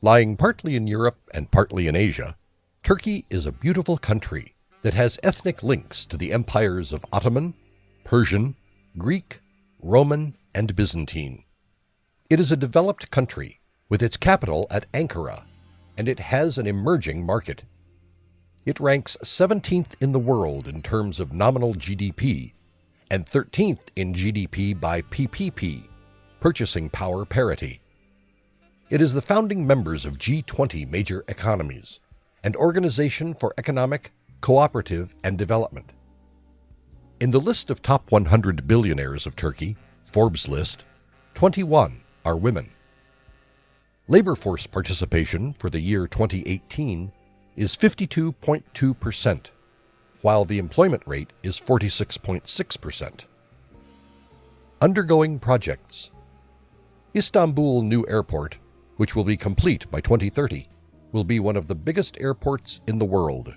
Lying partly in Europe and partly in Asia, Turkey is a beautiful country that has ethnic links to the empires of Ottoman, Persian, Greek, Roman, and Byzantine. It is a developed country with its capital at Ankara, and it has an emerging market. It ranks 17th in the world in terms of nominal GDP and 13th in GDP by PPP, purchasing power parity. It is the founding members of G20 major economies, an organization for economic, cooperative, and development. In the list of top 100 billionaires of Turkey, Forbes list, 21 are women. Labor force participation for the year 2018 is 52.2%, while the employment rate is 46.6%. Undergoing projects. Istanbul New Airport, which will be complete by 2030, will be one of the biggest airports in the world.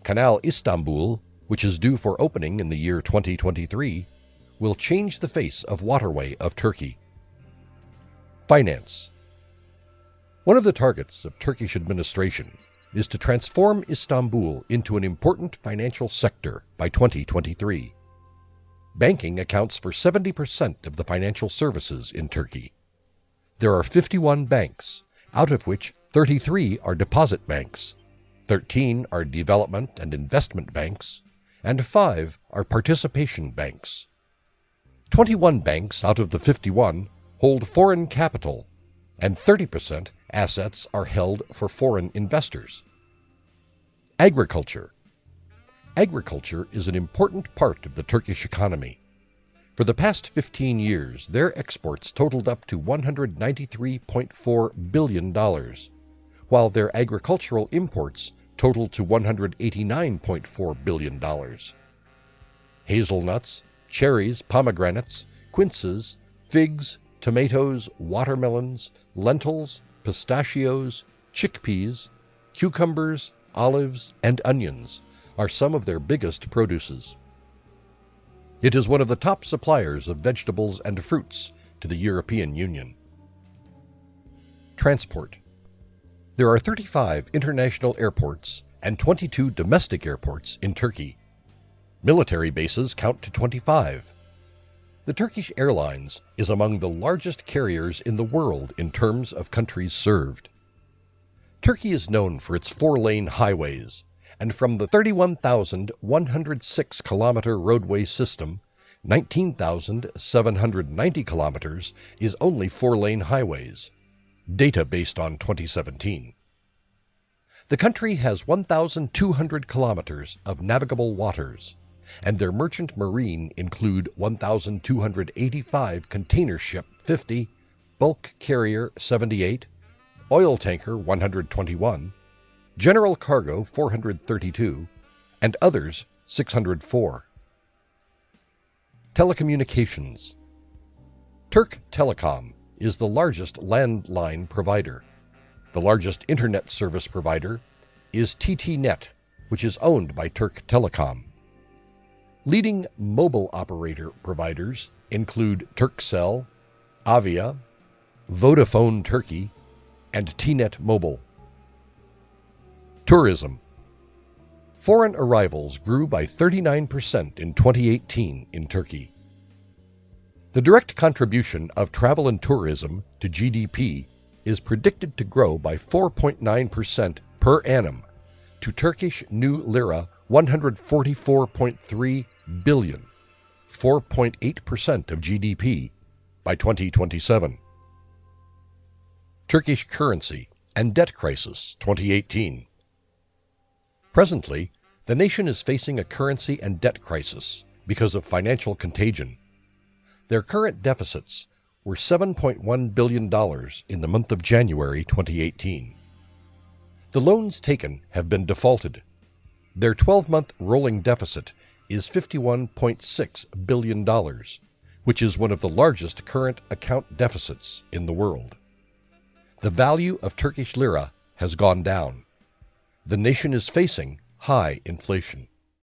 Canal Istanbul, which is due for opening in the year 2023, will change the face of waterway of Turkey. Finance. One of the targets of Turkish administration is to transform Istanbul into an important financial sector by 2023. Banking accounts for 70% of the financial services in Turkey. There are 51 banks, out of which 33 are deposit banks, 13 are development and investment banks, and 5 are participation banks. 21 banks out of the 51 hold foreign capital, and 30% assets are held for foreign investors. Agriculture. Agriculture is an important part of the Turkish economy. For the past 15 years, their exports totaled up to $193.4 billion, while their agricultural imports totaled to $189.4 billion. Hazelnuts, cherries, pomegranates, quinces, figs, tomatoes, watermelons, lentils, pistachios, chickpeas, cucumbers, olives, and onions are some of their biggest produces. It is one of the top suppliers of vegetables and fruits to the European Union. Transport. There are 35 international airports and 22 domestic airports in Turkey. Military bases count to 25. The Turkish Airlines is among the largest carriers in the world in terms of countries served. Turkey is known for its 4-lane highways, and from the 31,106-kilometer roadway system, 19,790 kilometers is only 4-lane highways, data based on 2017. The country has 1,200 kilometers of navigable waters, and their merchant marine include 1,285 container ship 50, bulk carrier 78, oil tanker 121, general cargo 432, and others 604. Telecommunications. Turk Telecom is the largest landline provider. The largest internet service provider is TT-Net, which is owned by Turk Telecom. Leading mobile operator providers include Turkcell, Avia, Vodafone Turkey, and T-Net Mobile. Tourism. Foreign arrivals grew by 39% in 2018 in Turkey. The direct contribution of travel and tourism to GDP is predicted to grow by 4.9% per annum to Turkish new lira 144.3 billion, 4.8% of GDP, by 2027. Turkish currency and debt crisis 2018. Presently, the nation is facing a currency and debt crisis because of financial contagion. Their current deficits were $7.1 billion in the month of January 2018. The loans taken have been defaulted. Their 12-month rolling deficit is $51.6 billion, which is one of the largest current account deficits in the world. The value of Turkish lira has gone down. The nation is facing high inflation.